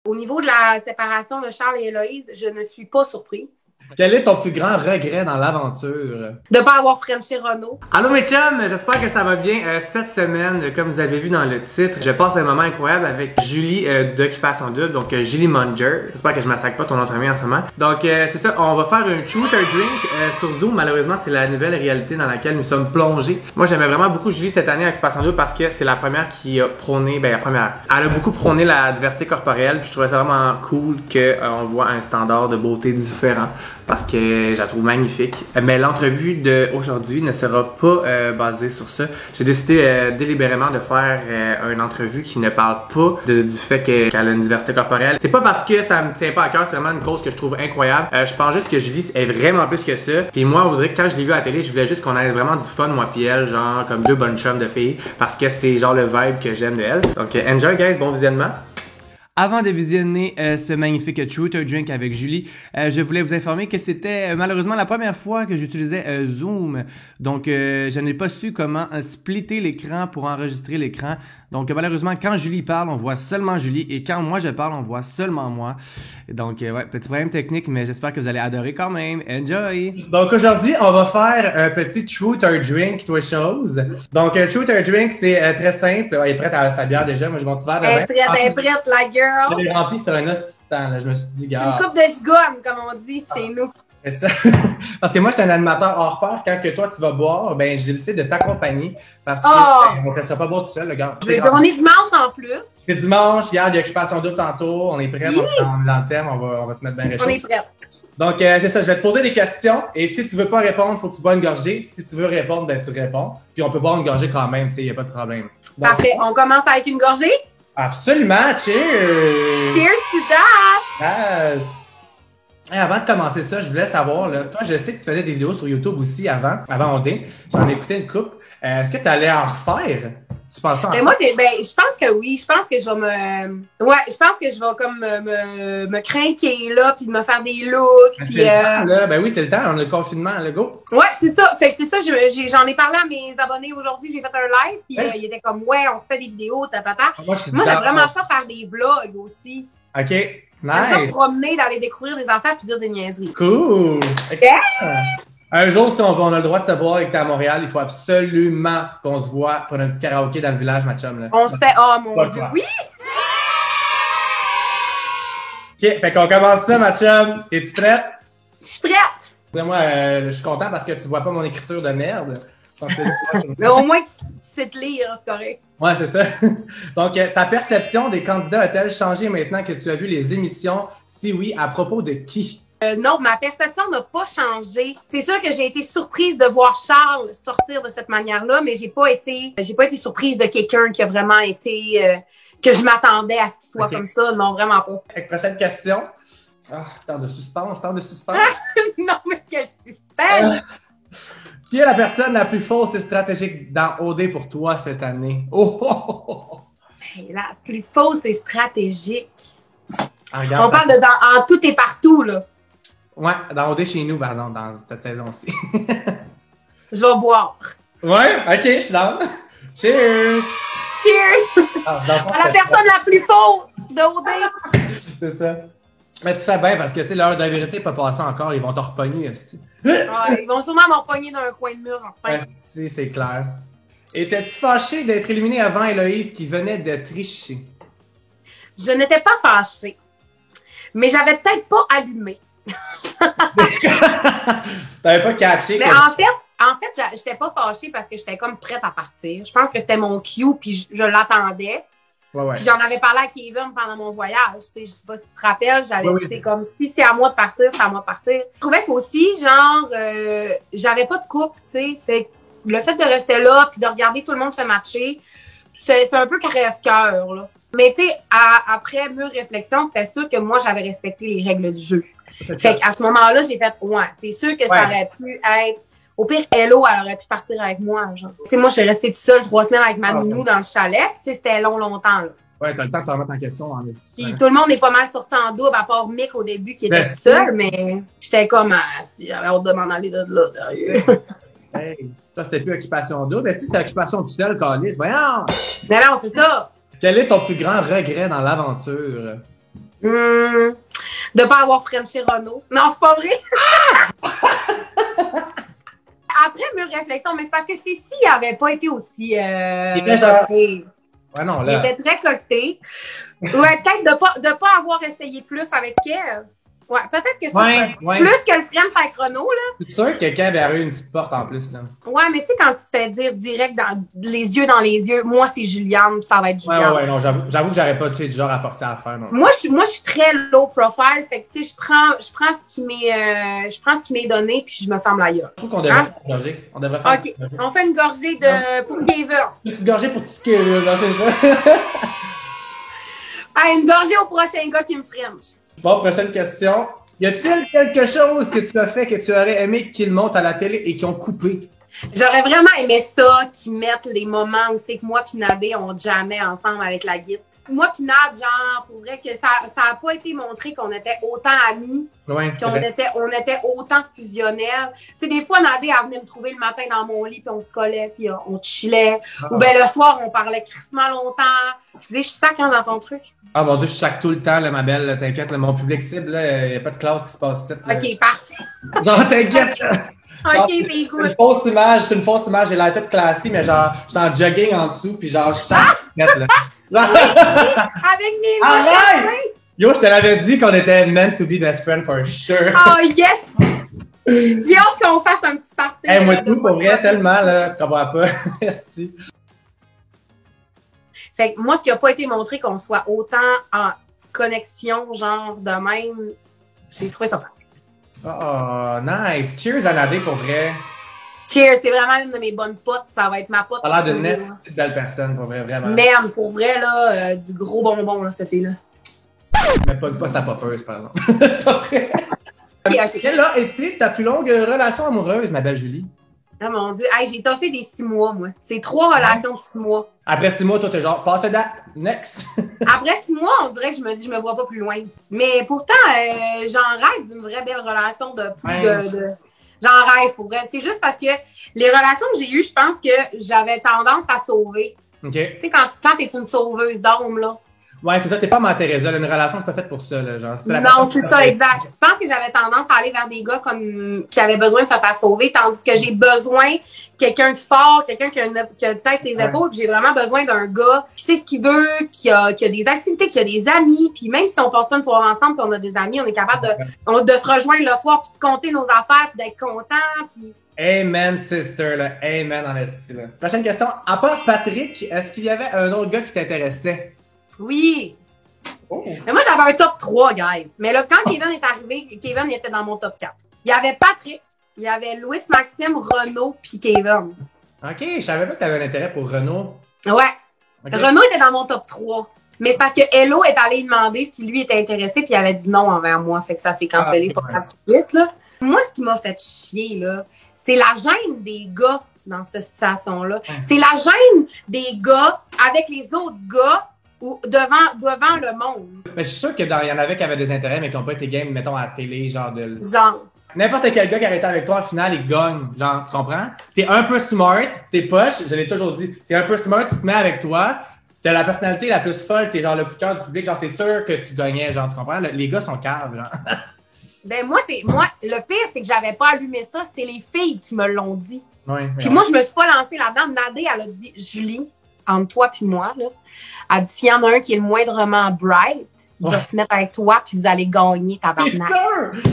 Au niveau de la séparation de Charles et Héloïse, je ne suis pas surprise. Quel est ton plus grand regret dans l'aventure? De ne pas avoir Frenché Renaud. Allô mes chums, j'espère que ça va bien. Cette semaine, comme vous avez vu dans le titre, je passe un moment incroyable avec Julie d'Occupation Double, donc Julie Munger. J'espère que je massacre pas ton nom de famille en ce moment. Donc c'est ça, on va faire un Truth or Drink sur Zoom. Malheureusement, c'est la nouvelle réalité dans laquelle nous sommes plongés. Moi, j'aimais vraiment beaucoup Julie cette année à Occupation Double parce que c'est la première qui a prôné, la première. Elle a beaucoup prôné la diversité corporelle, puis je trouvais ça vraiment cool qu'on voit un standard de beauté différent. Parce que je la trouve magnifique. Mais l'entrevue d'aujourd'hui ne sera pas basée sur ça. J'ai décidé délibérément de faire une entrevue qui ne parle pas du fait qu'elle a une diversité corporelle. C'est pas parce que ça me tient pas à cœur, c'est vraiment une cause que je trouve incroyable. Je pense juste que Julie est vraiment plus que ça. Puis moi, vous direz que quand je l'ai vue à la télé, je voulais juste qu'on ait vraiment du fun, moi pis elle, genre comme deux bonnes chums de filles. Parce que c'est genre le vibe que j'aime de elle. Donc enjoy guys, bon visionnement. Avant de visionner ce magnifique Truth or Drink avec Julie, je voulais vous informer que c'était malheureusement la première fois que j'utilisais Zoom. Donc, je n'ai pas su comment splitter l'écran pour enregistrer l'écran. Donc, malheureusement, quand Julie parle, on voit seulement Julie. Et quand moi je parle, on voit seulement moi. Donc, ouais, petit problème technique, mais j'espère que vous allez adorer quand même. Enjoy! Donc, aujourd'hui, on va faire un petit Truth or Drink, toi chose. Donc, Truth or Drink, c'est très simple. Elle est prête à sa bière déjà. Moi, j'ai mon petit verre de vin. Elle est prête, la gueule. Je l'ai rempli sur un hostie de temps, là. Je me suis dit, gars. Une coupe de gigogne, comme on dit chez nous. C'est ça. Parce que moi, je suis un animateur hors pair. Quand que toi, tu vas boire, ben, j'ai décidé de t'accompagner. Parce que on ne te laissera pas boire tout seul, le gars. Je veux dire, on est dimanche en plus. C'est dimanche, hier, il y a Occupation Double tantôt. On est prêts, on est dans le thème, on va se mettre bien réchaud. On est prêts. Donc, c'est ça, je vais te poser des questions. Et si tu veux pas répondre, il faut que tu bois une gorgée. Si tu veux répondre, ben, tu réponds. Puis on peut boire une gorgée quand même, tu sais, il n'y a pas de problème. Donc, parfait. On commence avec une gorgée? Absolument, cheers! Cheers to that! Yes. Hey, avant de commencer ça, je voulais savoir, là, toi, je sais que tu faisais des vidéos sur YouTube aussi avant OD. J'en ai écouté une couple. Est-ce que tu allais en refaire? Tu penses ça en moi, je pense que oui. Je pense que je vais je pense que je vais comme me craquer là, puis me faire des looks. Puis, Ben oui, c'est le temps. On a le confinement, le go. Ouais, c'est ça. Fait que c'est ça. J'en ai parlé à mes abonnés aujourd'hui. J'ai fait un live, puis ils étaient comme, ouais, on se fait des vidéos, tatata. Moi, j'aime vraiment ça faire des vlogs aussi. OK. Nice. J'aime ça me promener, d'aller découvrir des affaires puis dire des niaiseries. Cool. Yeah. Un jour, si on a le droit de se voir avec t'es à Montréal, il faut absolument qu'on se voit pour un petit karaoké dans le village, ma chum. Là. On se fait, oh mon Dieu, oui! OK, fait qu'on commence ça, ma chum. Es-tu prête? Je suis prête! Moi, je suis content parce que tu vois pas mon écriture de merde. Mais au moins, tu sais te lire, c'est correct. Ouais, c'est ça. Donc, ta perception des candidats a-t-elle changé maintenant que tu as vu les émissions? Si oui, à propos de qui? Non, ma perception n'a pas changé. C'est sûr que j'ai été surprise de voir Charles sortir de cette manière-là, mais j'ai pas été surprise de quelqu'un qui a vraiment été, que je m'attendais à ce qu'il soit comme ça. Non, vraiment pas. Prochaine question. Ah, temps de suspense. Non, mais quel suspense! Qui est la personne la plus fausse et stratégique dans OD pour toi cette année? Oh! La plus fausse et stratégique. Ah, regarde, on parle de en tout et partout, là. Ouais, dans OD chez nous, pardon, dans cette saison-ci. Je vais boire. Ouais, ok, je suis down. Cheers! Cheers! À la personne la plus fausse de OD. C'est ça. Mais tu fais bien parce que, tu sais, l'heure de la vérité n'est pas passée encore, ils vont te repogner. Ouais, ils vont sûrement m'en repogner dans un coin de mur, enfin. Si, c'est clair. Étais-tu fâché d'être éliminé avant Héloïse qui venait de tricher? Je n'étais pas fâchée. Mais j'avais peut-être pas allumé. T'avais pas catché. Mais en fait, j'étais pas fâchée parce que j'étais comme prête à partir. Je pense que c'était mon cue, puis je l'attendais. Ouais. Puis j'en avais parlé à Kevin pendant mon voyage. Je sais pas si tu te rappelles, j'avais dit comme si c'est à moi de partir, c'est à moi de partir. Je trouvais qu'aussi, genre, j'avais pas de couple, tu sais. Fait le fait de rester là puis de regarder tout le monde se matcher, c'est un peu crève-cœur, là. Mais tu sais, après mûre réflexion, c'était sûr que moi, j'avais respecté les règles du jeu. Fait qu'à ce moment-là, j'ai fait, ouais, c'est sûr que ça aurait pu être... Au pire, Hello, elle aurait pu partir avec moi, genre. Tu sais, moi, je suis restée toute seule 3 semaines avec ma nounou dans le chalet. Tu sais, c'était longtemps, là. Ouais, t'as le temps de te remettre en question en Puis tout le monde est pas mal sorti en double, à part Mick au début, qui était tout seul, mais j'étais comme, j'avais hâte de m'en aller de là, sérieux. Hey, toi, c'était plus Occupation Double. Mais si c'est Occupation tout seul, Calice, voyons! Non, c'est ça! Quel est ton plus grand regret dans l'aventure? De pas avoir Frenché Renaud. Non, c'est pas vrai. Après mûre réflexion, mais c'est parce que s'il avait pas été aussi coqueté. Ouais, non, là. Il était très coqueté. Ouais, peut-être de pas avoir essayé plus avec Kev. Ouais, peut-être que c'est plus que le French avec Renaud, là. C'est sûr que Kev avait eu une petite porte en plus, là. Ouais, mais tu sais, quand tu te fais dire direct dans les yeux dans les yeux, moi, c'est Juliane, ça va être Juliane. Ouais, non, j'avoue que j'aurais pas, tu sais, du genre à forcer à faire, non. Moi, je suis très low profile, fait que, tu sais, je prends ce qui m'est donné, puis je me ferme la gueule. Je trouve qu'on devrait faire une gorgée. On devrait faire OK, on fait une gorgée pour Gaver. Une gorgée pour tout ce qui est, là, c'est ça. Une gorgée au prochain gars qui me French. Bon, prochaine question. Y a-t-il quelque chose que tu as fait que tu aurais aimé qu'ils montent à la télé et qu'ils ont coupé? J'aurais vraiment aimé ça, qu'ils mettent les moments où c'est que moi pis Nadé, on jammait ensemble avec la guitare. Moi pis Nad, genre, pour vrai que ça a pas été montré qu'on était autant amis, qu'on était autant fusionnels. Tu sais, des fois, Nadé, elle venait me trouver le matin dans mon lit, puis on se collait, puis on chillait. Ou ben le soir, on parlait crissement longtemps. Tu dis, je suis sac dans ton truc. Ah mon Dieu, je sac tout le temps, là, ma belle. T'inquiète, mon public cible, il n'y a pas de classe qui se passe ici. OK, parfait. Genre, t'inquiète. OK, c'est good. C'est une fausse image, j'ai l'air toute classique, mais genre, j'étais en jogging en dessous, puis genre, je sens là. Avec mes Arrête! Yo, je te l'avais dit qu'on était meant to be best friends for sure. Oh yes! J'ai hâte qu'on fasse un petit party. Hey, moi tout, pour vrai, tellement, là, tu comprends pas. Merci. Fait que moi, ce qui n'a pas été montré qu'on soit autant en connexion, genre de même, j'ai trouvé ça pratique. Oh, nice. Cheers à Nadé, pour vrai. Cheers, c'est vraiment une de mes bonnes potes. Ça va être ma pote. Ça a l'air d'une petite belle personne, pour vrai, vraiment. Merde, pour vrai, là, du gros bonbon, là, cette fille-là. Mais pas sa popeuse, par exemple. C'est pas vrai. Quelle a été ta plus longue relation amoureuse, ma belle Julie? Ah mon Dieu, hey, j'ai toffé des 6 mois, moi. C'est 3 relations de 6 mois. Après 6 mois, toi, t'es genre, passe la date, next. Après 6 mois, on dirait que je me dis, je me vois pas plus loin. Mais pourtant, j'en rêve d'une vraie belle relation J'en rêve pour vrai. C'est juste parce que les relations que j'ai eues, je pense que j'avais tendance à sauver. OK. Tu sais, quand t'es une sauveuse d'âme, là. Ouais, c'est ça, t'es pas ma Teresa, une relation, c'est pas faite pour ça, là, genre. Non, c'est ça, exact. Je pense que j'avais tendance à aller vers des gars qui avaient besoin de se faire sauver, tandis que j'ai besoin de quelqu'un de fort, quelqu'un qui a peut-être ses épaules, puis j'ai vraiment besoin d'un gars qui sait ce qu'il veut, qui a des activités, qui a des amis, puis même si on passe pas une soirée ensemble, puis on a des amis, on est capable de se rejoindre le soir, puis de se compter nos affaires, puis d'être content, puis... Amen, sister, là. Amen, en esti, là. Prochaine question. À part Patrick, est-ce qu'il y avait un autre gars qui t'intéressait? Oui. Oh. Mais moi, j'avais un top 3, guys. Mais là, quand Kevin est arrivé, Kevin était dans mon top 4. Il y avait Patrick, il y avait Louis Maxime, Renaud, puis Kevin. OK, je savais pas que t'avais un intérêt pour Renaud. Ouais. Okay. Renaud était dans mon top 3. Mais c'est parce que Hello est allé demander si lui était intéressé, puis il avait dit non envers moi. Fait que ça s'est cancellé pour la petite suite, là. Moi, ce qui m'a fait chier, là, c'est la gêne des gars dans cette situation-là. C'est la gêne des gars avec les autres gars ou devant le monde. Mais je suis sûr qu'il y en avait qui avaient des intérêts, mais qui n'ont pas été game, mettons, à la télé, genre de... Genre. N'importe quel gars qui arrête avec toi, en finale, il gagne. Genre, tu comprends? T'es un peu smart, c'est poche, je l'ai toujours dit. T'es un peu smart, tu te mets avec toi, t'as la personnalité la plus folle, t'es genre le coup de cœur du public, genre c'est sûr que tu gagnais, genre, tu comprends? Les gars sont caves, genre. Ben moi, le pire, c'est que j'avais pas allumé ça, c'est les filles qui me l'ont dit. Oui, puis moi, je me suis pas lancée là-dedans. Nadé, elle a dit, Julie, entre toi puis moi, là, elle dit, s'il y en a un qui est le moindrement bright, il va se mettre avec toi, puis vous allez gagner, tabarnak.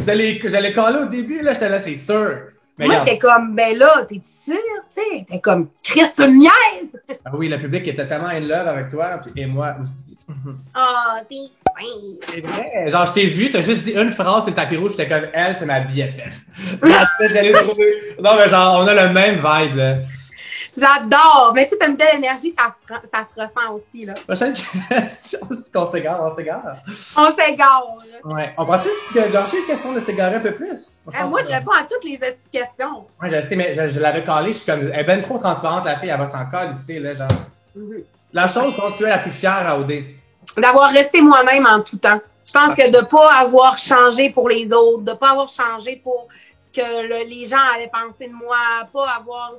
C'est sûr! J'allais caller au début, là, j'étais là, c'est sûr. Mais moi, j'étais comme, ben là, t'es sûr, tu sais? T'es comme, Christ, tu me niaises! Ah oui, le public était tellement in love avec toi, et moi aussi. Oh, t'es fin! C'est vrai. Genre, je t'ai vu, t'as juste dit une phrase sur le tapis rouge, j'étais comme, elle, c'est ma BFF. J'allais trouver. Non, mais genre, on a le même vibe, là. J'adore! Mais tu sais, t'as une belle énergie, ça se ressent aussi, là. Prochaine question, c'est qu'on s'égare, on s'égare. On s'égare! Ouais. On prend-tu une gâcher une question de s'égarer un peu plus? Moi, je réponds à toutes les questions. Ouais, je sais, mais je l'avais calée, je suis comme, elle est ben trop transparente, la fille, elle va s'en caler ici, là, genre. La chose dont tu es la plus fière à OD? D'avoir resté moi-même en tout temps. Je pense que de ne pas avoir changé pour les autres, de ne pas avoir changé pour ce que les gens allaient penser de moi, pas avoir...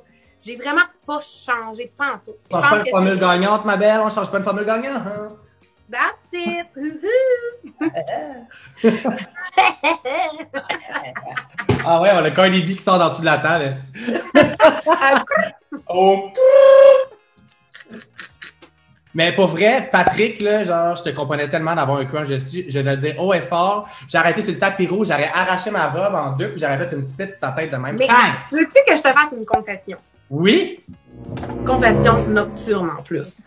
J'ai vraiment pas changé, pas en tout. On change pas une formule gagnante, ma belle, on change pas une formule gagnante, hein? That's it. Ah ouais, on a Cardi B qui sort dans dessous de la table. Oh. Mais pour vrai, Patrick, là, genre, je te comprenais tellement d'avoir un crush dessus. Je vais le dire haut et fort. J'ai arrêté sur le tapis rouge, j'aurais arraché ma robe en deux, puis j'aurais fait une split sur sa tête de même. Mais veux-tu que je te fasse une confession? Oui? Confession nocturne en plus.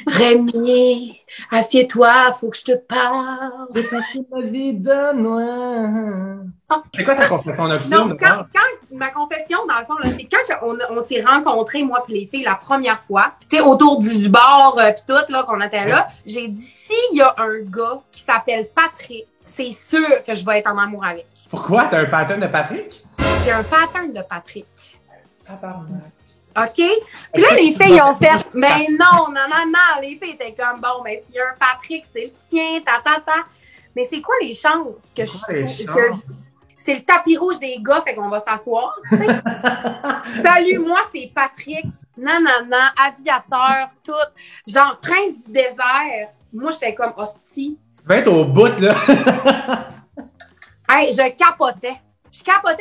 Rémi, assieds-toi, faut que je te parle. J'ai passé ma vie de noir. C'est quoi ta confession nocturne? Non, quand ma confession, dans le fond, là, c'est quand on s'est rencontrés, moi et les filles, la première fois, tu sais, autour du bar pis tout, là, qu'on était là, j'ai dit, s'il y a un gars qui s'appelle Patrick, c'est sûr que je vais être en amour avec. Pourquoi? T'as un pattern de Patrick? J'ai un pattern de Patrick. Tabarnak. OK? Puis là, les filles ont fait, mais non, les filles étaient comme, bon, mais s'il y a un Patrick, c'est le tien, ta. Mais c'est quoi les chances que c'est le tapis rouge des gars, fait qu'on va s'asseoir, tu sais? Salut, moi, c'est Patrick, aviateur, tout, genre prince du désert. Moi, j'étais comme hostie. Tu vas être au bout, là. Hey, je capotais.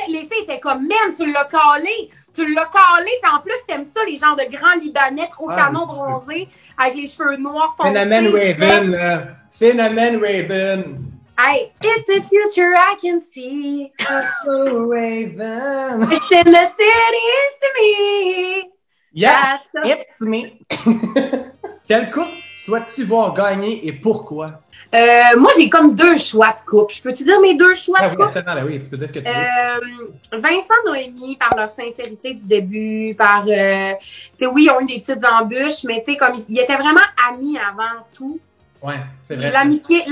Les filles étaient comme, man, tu l'as calé, puis en plus, t'aimes ça, les genres de grands Libanais, trop canon bronzés, avec les cheveux noirs foncés. Phénomène Raven, là. Phénomène Raven. Hey, it's the future I can see. Oh, Raven. It's in the cities to me. Yeah, it's me. Quelle coupe souhaites-tu voir gagner et pourquoi? Moi, j'ai comme 2 choix de coupe. Je peux-tu dire mes 2 choix de coupe? Oui, tu peux dire ce que tu veux. Vincent, Noémie, par leur sincérité du début, par... tu sais, oui, ils ont eu des petites embûches, mais tu sais, comme ils étaient vraiment amis avant tout. Ouais, c'est vrai. L'amitié,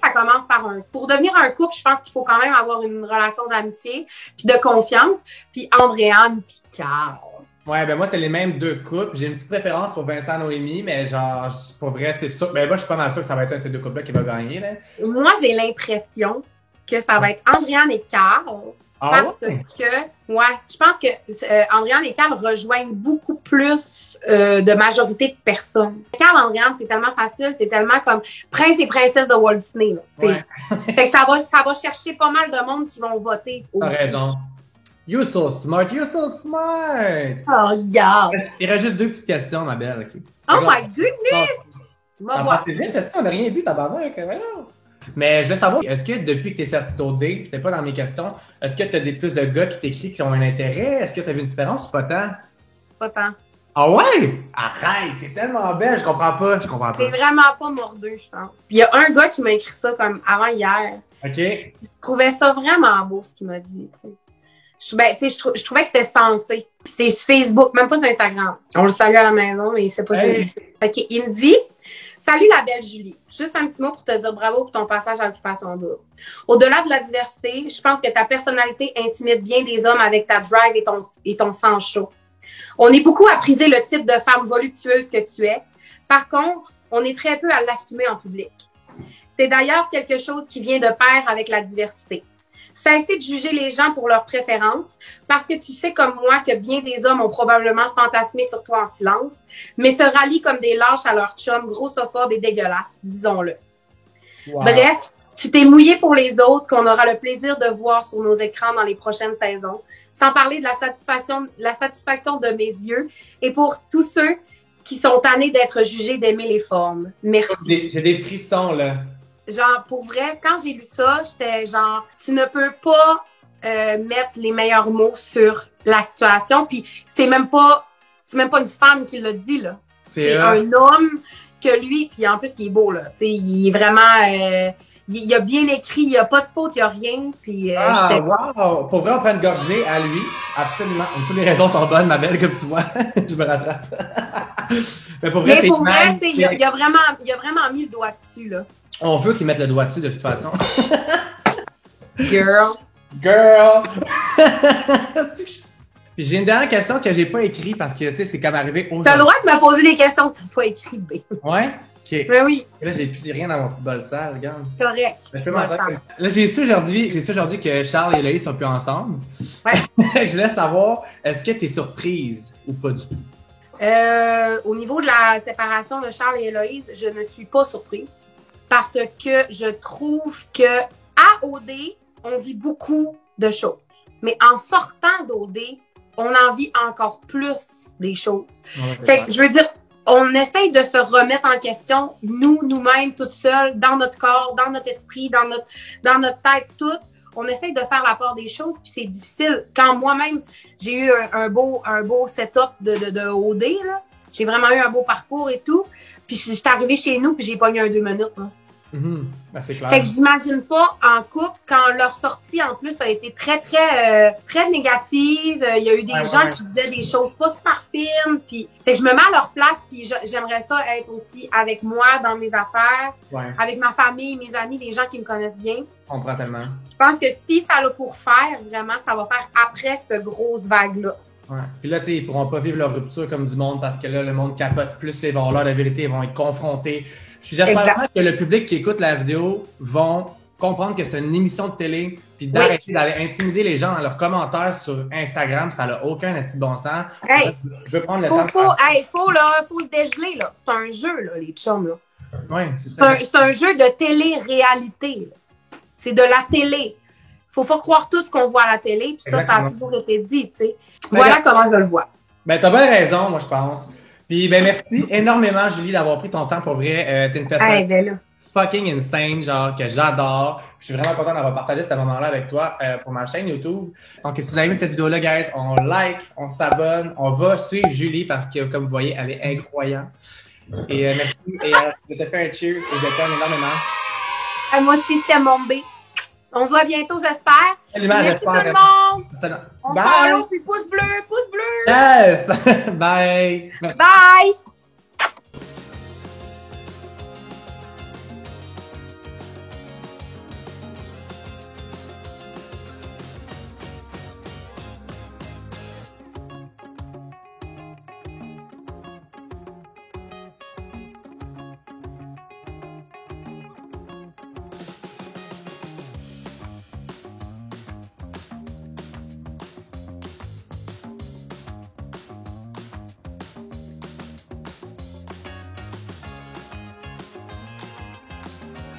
ça commence par Pour devenir un couple, je pense qu'il faut quand même avoir une relation d'amitié, puis de confiance. Puis Andréane, puis Carl. Ouais, ben moi, c'est les mêmes 2 couples. J'ai une petite préférence pour Vincent Noémie, mais genre, pour vrai, c'est sûr. Ben moi, je suis pas mal sûr que ça va être un de ces 2 couples-là qui va gagner, là. Moi, j'ai l'impression que ça va être Andréane et Carl. Parce que, je pense que Andréane et Carl rejoignent beaucoup plus de majorité de personnes. Carl et Andréane, c'est tellement facile, c'est tellement comme prince et princesse de Walt Disney. Là, fait que ça va chercher pas mal de monde qui vont voter aussi. T'as raison. You're so smart, you're so smart! Oh, regarde! Il reste juste 2 petites questions, ma belle. Okay. Oh my goodness! C'est bien, on n'a rien vu, tabarnak. Mais je veux savoir, est-ce que depuis que tu es sorti d'autres dates, c'était pas dans mes questions, est-ce que tu as plus de gars qui t'écrivent qui ont un intérêt? Est-ce que tu as vu une différence ou pas tant? Pas tant. Ah ouais? Arrête, t'es tellement belle, je comprends pas. T'es vraiment pas mordu, je pense. Puis il y a un gars qui m'a écrit ça comme avant hier. OK. Je trouvais ça vraiment beau, ce qu'il m'a dit, tu sais. Je trouvais que c'était sensé. C'était sur Facebook, même pas sur Instagram. On le salue à la maison, mais c'est pas ça. OK, il me dit « Salut la belle Julie. Juste un petit mot pour te dire bravo pour ton passage à Occupation Double. Au-delà de la diversité, je pense que ta personnalité intimide bien des hommes avec ta drive et ton sang chaud. On est beaucoup à priser le type de femme voluptueuse que tu es. Par contre, on est très peu à l'assumer en public. C'est d'ailleurs quelque chose qui vient de pair avec la diversité. Cessez de juger les gens pour leurs préférences parce que tu sais comme moi que bien des hommes ont probablement fantasmé sur toi en silence, mais se rallient comme des lâches à leur chum grossophobes et dégueulasses, disons-le. Wow. Bref, tu t'es mouillé pour les autres qu'on aura le plaisir de voir sur nos écrans dans les prochaines saisons, sans parler de la satisfaction de mes yeux et pour tous ceux qui sont tannés d'être jugés d'aimer les formes. Merci. J'ai des frissons, là. Genre, pour vrai, quand j'ai lu ça, j'étais genre, tu ne peux pas mettre les meilleurs mots sur la situation. Puis c'est même pas une femme qui l'a dit, là. C'est un homme que lui, puis en plus, il est beau, là. Tu sais, il est vraiment... il a bien écrit, il n'y a pas de faute, il n'y a rien. Puis j'étais... Wow! Pour vrai, on prend une gorgée à lui. Absolument. Toutes les raisons sont bonnes, ma belle, comme tu vois. Je me rattrape. Mais pour vrai, il a vraiment mis le doigt dessus, là. On veut qu'ils mettent le doigt dessus de toute façon. Girl. Puis j'ai une dernière question que j'ai pas écrite parce que tu sais, c'est comme arrivé aujourd'hui. T'as le droit de me poser des questions que t'as pas écrites, B. Ouais? Ok. Ben oui. Et là, j'ai plus rien dans mon petit bol sale, regarde. Correct. Là, j'ai su aujourd'hui que Charles et Loïs sont plus ensemble. Ouais. Je voulais savoir, est-ce que t'es surprise ou pas du tout? Au niveau de la séparation de Charles et Héloïse, je ne suis pas surprise parce que je trouve que à OD, on vit beaucoup de choses. Mais en sortant d'OD, on en vit encore plus des choses. Fait que je veux dire, on essaye de se remettre en question, nous-mêmes, toutes seules, dans notre corps, dans notre esprit, dans notre tête, tout. On essaye de faire la part des choses, puis c'est difficile. Quand moi-même, j'ai eu un beau setup de OD, là, j'ai vraiment eu un beau parcours et tout, puis je suis arrivée chez nous, puis j'ai pogné un 2 minutes. Là. Ben, c'est clair. Fait que j'imagine pas en couple, quand leur sortie, en plus, a été très, très, très négative. Il y a eu des gens qui disaient des choses pas super fines, puis fait que je me mets à leur place, puis j'aimerais ça être aussi avec moi dans mes affaires, avec ma famille, mes amis, les gens qui me connaissent bien. Je comprends tellement. Je pense que si ça l'a pour faire, vraiment, ça va faire après cette grosse vague-là. Ouais. Puis là, tu sais, ils pourront pas vivre leur rupture comme du monde parce que là, le monde capote plus les valeurs de la vérité, ils vont être confrontés. J'espère vraiment que le public qui écoute la vidéo vont comprendre que c'est une émission de télé, puis d'arrêter d'aller intimider les gens dans leurs commentaires sur Instagram, ça n'a aucun esti de bon sens. Hey, je veux prendre le temps. Faut se dégeler, là. C'est un jeu, là, les chums, là. Oui, c'est ça. C'est un jeu de télé-réalité. C'est de la télé. Faut pas croire tout ce qu'on voit à la télé, puis ça a toujours été dit, tu sais. Voilà comment je le vois. Ben, t'as bien raison, moi, je pense. Puis, ben, merci énormément, Julie, d'avoir pris ton temps pour vrai. T'es une personne fucking insane, genre, que j'adore. Je suis vraiment content d'avoir partagé ce moment-là avec toi pour ma chaîne YouTube. Donc, si vous avez aimé cette vidéo-là, guys, on like, on s'abonne, on va suivre Julie parce que, comme vous voyez, elle est incroyable. Et merci. Et je te fais un cheers et je t'aime énormément. Moi aussi, je t'aime, mon bébé. On se voit bientôt, j'espère. Merci tout le monde. On follow, puis pouce bleu, pouce bleu. Yes. Bye. Merci. Bye.